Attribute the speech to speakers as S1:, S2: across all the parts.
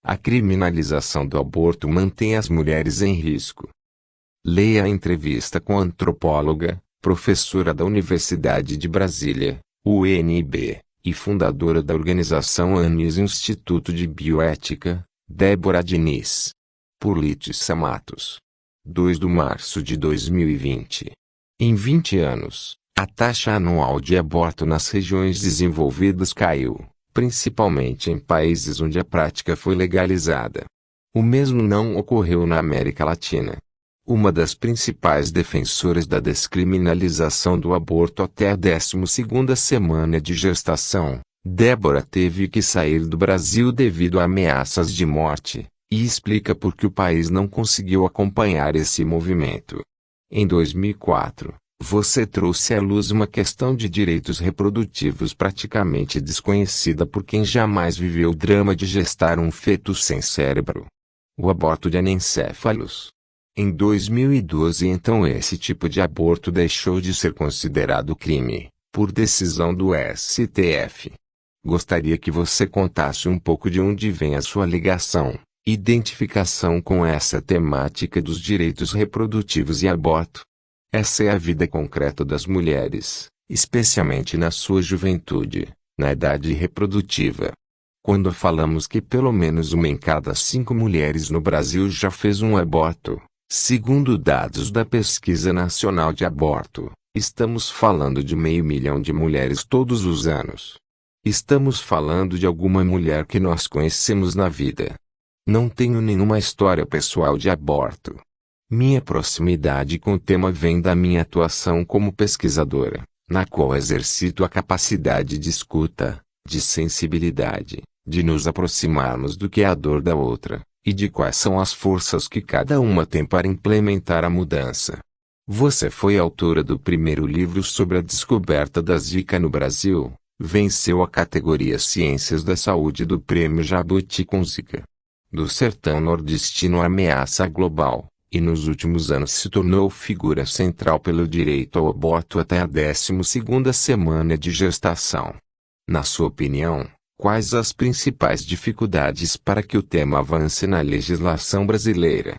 S1: A criminalização do aborto mantém as mulheres em risco. Leia a entrevista com a antropóloga, professora da Universidade de Brasília, UNB, e fundadora da organização Anis Instituto de Bioética, Débora Diniz. Por Letícia Matos. 2 de março de 2020. Em 20 anos, a taxa anual de aborto nas regiões desenvolvidas caiu, principalmente em países onde a prática foi legalizada. O mesmo não ocorreu na América Latina. Uma das principais defensoras da descriminalização do aborto até a 12ª semana de gestação, Débora teve que sair do Brasil devido a ameaças de morte, e explica por que o país não conseguiu acompanhar esse movimento. Em 2004, você trouxe à luz uma questão de direitos reprodutivos praticamente desconhecida por quem jamais viveu o drama de gestar um feto sem cérebro. O aborto de anencéfalos. Em 2012 então esse tipo de aborto deixou de ser considerado crime, por decisão do STF. Gostaria que você contasse um pouco de onde vem a sua ligação, identificação com essa temática dos direitos reprodutivos e aborto. Essa é a vida concreta das mulheres, especialmente na sua juventude, na idade reprodutiva. Quando falamos que pelo menos 1 em cada 5 mulheres no Brasil já fez um aborto, segundo dados da Pesquisa Nacional de Aborto, estamos falando de 500 mil de mulheres todos os anos. Estamos falando de alguma mulher que nós conhecemos na vida. Não tenho nenhuma história pessoal de aborto. Minha proximidade com o tema vem da minha atuação como pesquisadora, na qual exercito a capacidade de escuta, de sensibilidade, de nos aproximarmos do que é a dor da outra, e de quais são as forças que cada uma tem para implementar a mudança. Você foi autora do primeiro livro sobre a descoberta da Zika no Brasil, venceu a categoria Ciências da Saúde do Prêmio Jabuti com Zika. Do sertão nordestino à ameaça global, e nos últimos anos se tornou figura central pelo direito ao aborto até a 12ª semana de gestação. Na sua opinião, quais as principais dificuldades para que o tema avance na legislação brasileira?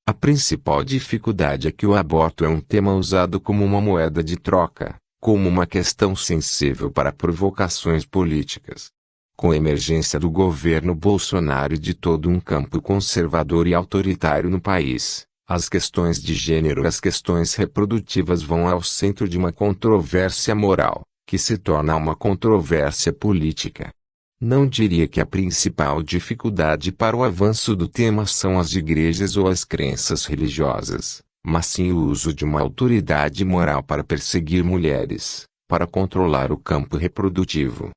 S1: A principal dificuldade é que o aborto é um tema usado como uma moeda de troca, como uma questão sensível para provocações políticas. Com a emergência do governo Bolsonaro e de todo um campo conservador e autoritário no país, as questões de gênero e as questões reprodutivas vão ao centro de uma controvérsia moral, que se torna uma controvérsia política. Não diria que a principal dificuldade para o avanço do tema são as igrejas ou as crenças religiosas, mas sim o uso de uma autoridade moral para perseguir mulheres, para controlar o campo reprodutivo.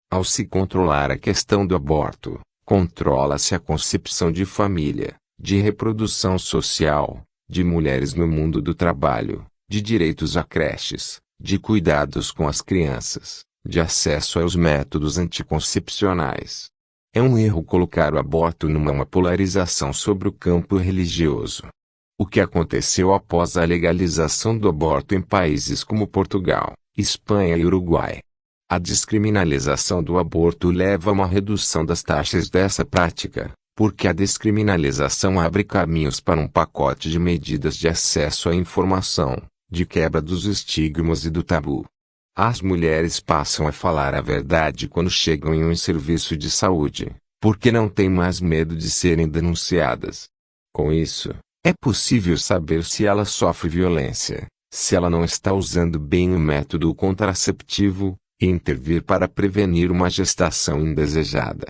S1: Ao se controlar a questão do aborto, controla-se a concepção de família, de reprodução social, de mulheres no mundo do trabalho, de direitos a creches, de cuidados com as crianças, de acesso aos métodos anticoncepcionais. É um erro colocar o aborto numa polarização sobre o campo religioso. O que aconteceu após a legalização do aborto em países como Portugal, Espanha e Uruguai? A descriminalização do aborto leva a uma redução das taxas dessa prática, porque a descriminalização abre caminhos para um pacote de medidas de acesso à informação, de quebra dos estigmas e do tabu. As mulheres passam a falar a verdade quando chegam em um serviço de saúde, porque não têm mais medo de serem denunciadas. Com isso, é possível saber se ela sofre violência, se ela não está usando bem o método contraceptivo, e intervir para prevenir uma gestação indesejada.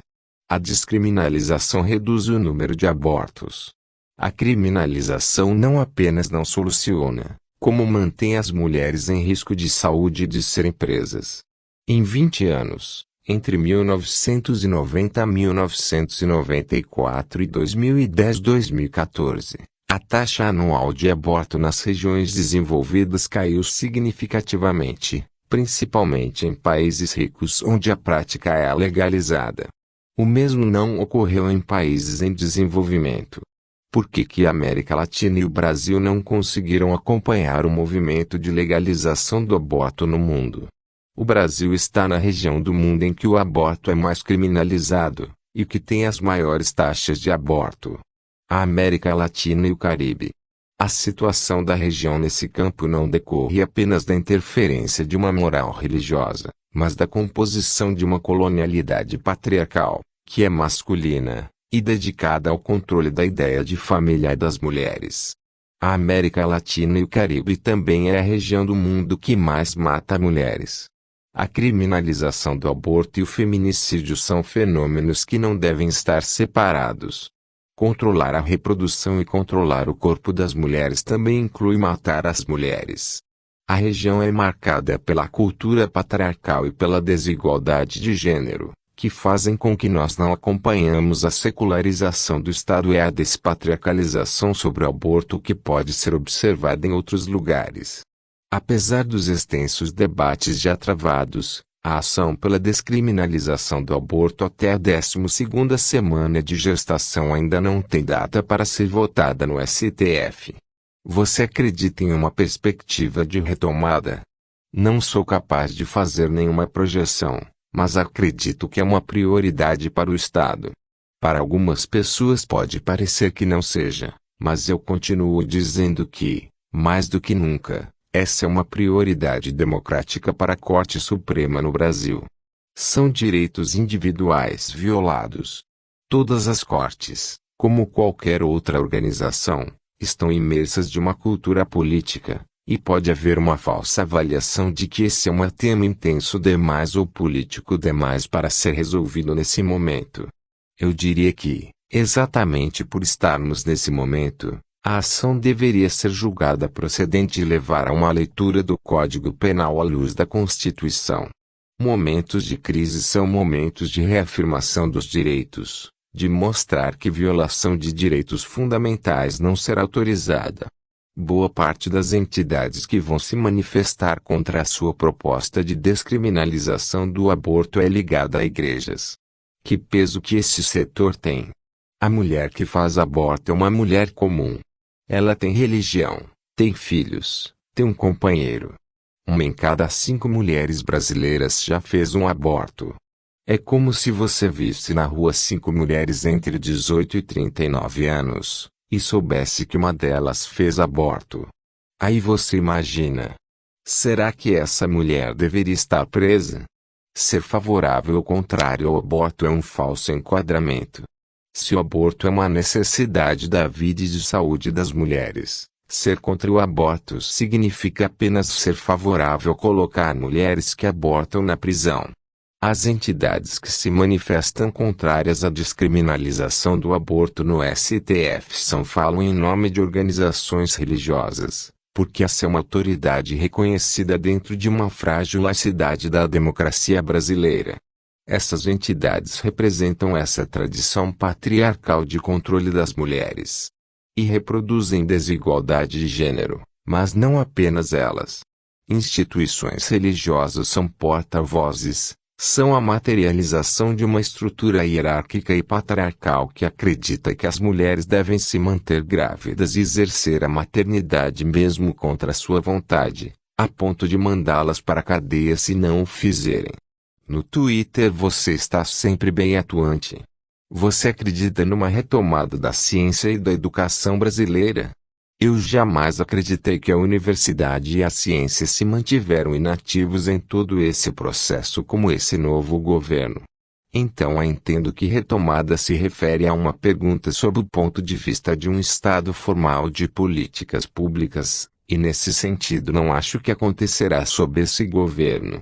S1: A descriminalização reduz o número de abortos. A criminalização não apenas não soluciona, como mantém as mulheres em risco de saúde e de serem presas. Em 20 anos, entre 1990 a 1994 e 2010-2014, a taxa anual de aborto nas regiões desenvolvidas caiu significativamente, principalmente em países ricos onde a prática é legalizada. O mesmo não ocorreu em países em desenvolvimento. Por que a América Latina e o Brasil não conseguiram acompanhar o movimento de legalização do aborto no mundo? O Brasil está na região do mundo em que o aborto é mais criminalizado, e que tem as maiores taxas de aborto. A América Latina e o Caribe. A situação da região nesse campo não decorre apenas da interferência de uma moral religiosa, mas da composição de uma colonialidade patriarcal, que é masculina, e dedicada ao controle da ideia de família e das mulheres. A América Latina e o Caribe também é a região do mundo que mais mata mulheres. A criminalização do aborto e o feminicídio são fenômenos que não devem estar separados. Controlar a reprodução e controlar o corpo das mulheres também inclui matar as mulheres. A região é marcada pela cultura patriarcal e pela desigualdade de gênero, que fazem com que nós não acompanhamos a secularização do Estado e a despatriarcalização sobre o aborto que pode ser observada em outros lugares. Apesar dos extensos debates já travados, a ação pela descriminalização do aborto até a 12ª semana de gestação ainda não tem data para ser votada no STF. Você acredita em uma perspectiva de retomada? Não sou capaz de fazer nenhuma projeção, mas acredito que é uma prioridade para o Estado. Para algumas pessoas pode parecer que não seja, mas eu continuo dizendo que, mais do que nunca, essa é uma prioridade democrática para a Corte Suprema no Brasil. São direitos individuais violados. Todas as cortes, como qualquer outra organização, estão imersas de uma cultura política, e pode haver uma falsa avaliação de que esse é um tema intenso demais ou político demais para ser resolvido nesse momento. Eu diria que, exatamente por estarmos nesse momento, a ação deveria ser julgada procedente e levar a uma leitura do Código Penal à luz da Constituição. Momentos de crise são momentos de reafirmação dos direitos, de mostrar que violação de direitos fundamentais não será autorizada. Boa parte das entidades que vão se manifestar contra a sua proposta de descriminalização do aborto é ligada a igrejas. Que peso que esse setor tem? A mulher que faz aborto é uma mulher comum. Ela tem religião, tem filhos, tem um companheiro. 1 em cada 5 mulheres brasileiras já fez um aborto. É como se você visse na rua 5 mulheres entre 18 e 39 anos, e soubesse que uma delas fez aborto. Aí você imagina. Será que essa mulher deveria estar presa? Ser favorável ou contrário ao aborto é um falso enquadramento. Se o aborto é uma necessidade da vida e de saúde das mulheres, ser contra o aborto significa apenas ser favorável a colocar mulheres que abortam na prisão. As entidades que se manifestam contrárias à descriminalização do aborto no STF falam em nome de organizações religiosas, porque essa é uma autoridade reconhecida dentro de uma frágil laicidade da democracia brasileira. Essas entidades representam essa tradição patriarcal de controle das mulheres. E reproduzem desigualdade de gênero, mas não apenas elas. Instituições religiosas são porta-vozes, são a materialização de uma estrutura hierárquica e patriarcal que acredita que as mulheres devem se manter grávidas e exercer a maternidade mesmo contra sua vontade, a ponto de mandá-las para a cadeia se não o fizerem. No Twitter você está sempre bem atuante. Você acredita numa retomada da ciência e da educação brasileira? Eu jamais acreditei que a universidade e a ciência se mantiveram inativos em todo esse processo como esse novo governo. Então entendo que retomada se refere a uma pergunta sob o ponto de vista de um estado formal de políticas públicas, e nesse sentido não acho que acontecerá sob esse governo.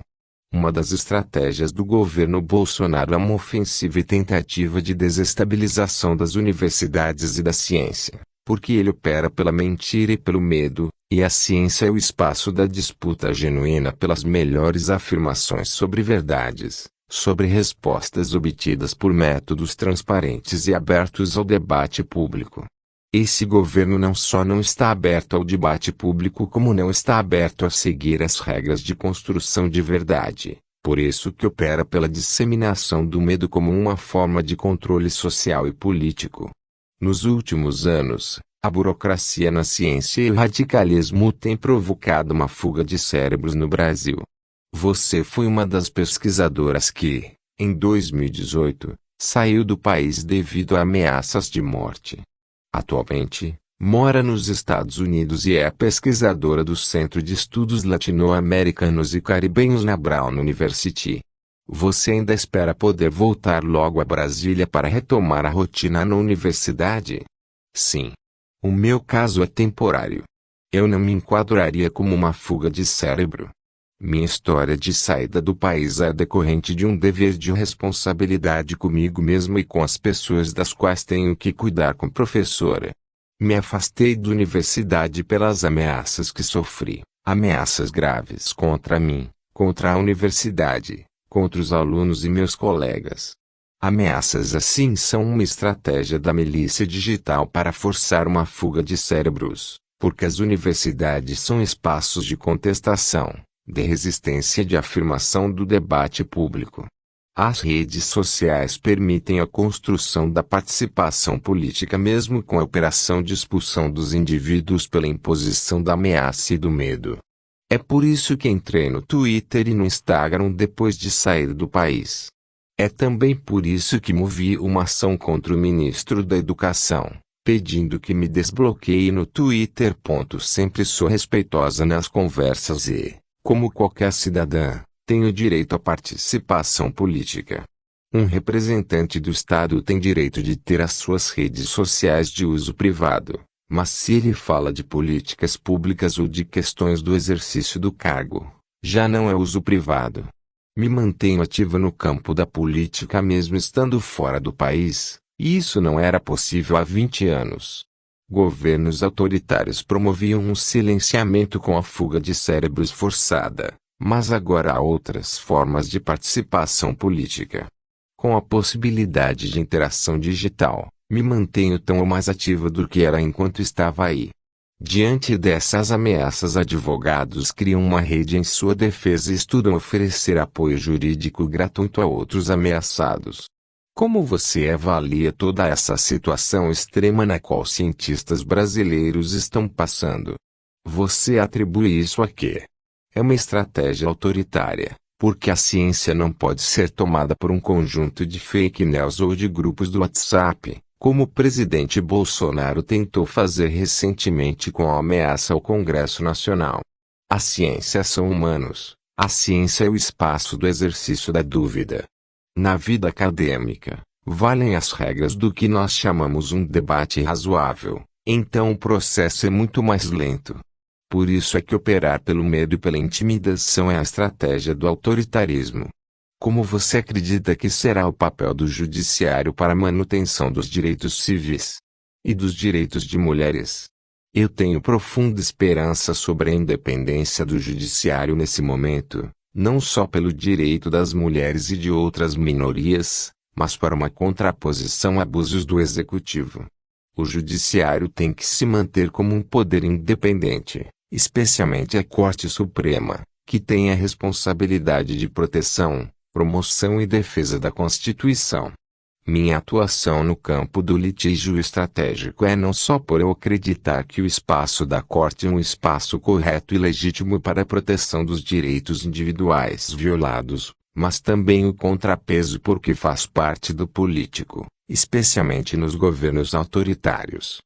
S1: Uma das estratégias do governo Bolsonaro é uma ofensiva e tentativa de desestabilização das universidades e da ciência, porque ele opera pela mentira e pelo medo, e a ciência é o espaço da disputa genuína pelas melhores afirmações sobre verdades, sobre respostas obtidas por métodos transparentes e abertos ao debate público. Esse governo não só não está aberto ao debate público como não está aberto a seguir as regras de construção de verdade, por isso que opera pela disseminação do medo como uma forma de controle social e político. Nos últimos anos, a burocracia na ciência e o radicalismo têm provocado uma fuga de cérebros no Brasil. Você foi uma das pesquisadoras que, em 2018, Saiu do país devido a ameaças de morte. Atualmente, mora nos Estados Unidos e é pesquisadora do Centro de Estudos Latino-Americanos e Caribenhos na Brown University. Você ainda espera poder voltar logo a Brasília para retomar a rotina na universidade? Sim. O meu caso é temporário. Eu não me enquadraria como uma fuga de cérebro. Minha história de saída do país é decorrente de um dever de responsabilidade comigo mesmo e com as pessoas das quais tenho que cuidar como professora. Me afastei da universidade pelas ameaças que sofri, ameaças graves contra mim, contra a universidade, contra os alunos e meus colegas. Ameaças assim são uma estratégia da milícia digital para forçar uma fuga de cérebros, porque as universidades são espaços de contestação, de resistência e de afirmação do debate público. As redes sociais permitem a construção da participação política mesmo com a operação de expulsão dos indivíduos pela imposição da ameaça e do medo. É por isso que entrei no Twitter e no Instagram depois de sair do país. É também por isso que movi uma ação contra o ministro da Educação, pedindo que me desbloqueie no Twitter. Sempre sou respeitosa nas conversas e, como qualquer cidadã, tenho direito à participação política. Um representante do Estado tem direito de ter as suas redes sociais de uso privado, mas se ele fala de políticas públicas ou de questões do exercício do cargo, já não é uso privado. Me mantenho ativa no campo da política mesmo estando fora do país, e isso não era possível há 20 anos. Governos autoritários promoviam um silenciamento com a fuga de cérebros forçada. Mas agora há outras formas de participação política. Com a possibilidade de interação digital, me mantenho tão ou mais ativa do que era enquanto estava aí. Diante dessas ameaças, advogados criam uma rede em sua defesa e estudam oferecer apoio jurídico gratuito a outros ameaçados. Como você avalia toda essa situação extrema na qual cientistas brasileiros estão passando? Você atribui isso a quê? É uma estratégia autoritária, porque a ciência não pode ser tomada por um conjunto de fake news ou de grupos do WhatsApp, como o presidente Bolsonaro tentou fazer recentemente com a ameaça ao Congresso Nacional. A ciência são humanos, a ciência é o espaço do exercício da dúvida. Na vida acadêmica, valem as regras do que nós chamamos um debate razoável, então o processo é muito mais lento. Por isso é que operar pelo medo e pela intimidação é a estratégia do autoritarismo. Como você acredita que será o papel do judiciário para a manutenção dos direitos civis e dos direitos de mulheres? Eu tenho profunda esperança sobre a independência do judiciário nesse momento, não só pelo direito das mulheres e de outras minorias, mas para uma contraposição a abusos do executivo. O judiciário tem que se manter como um poder independente, especialmente a Corte Suprema, que tem a responsabilidade de proteção, promoção e defesa da Constituição. Minha atuação no campo do litígio estratégico é não só por eu acreditar que o espaço da Corte é um espaço correto e legítimo para a proteção dos direitos individuais violados, mas também o contrapeso porque faz parte do político, especialmente nos governos autoritários.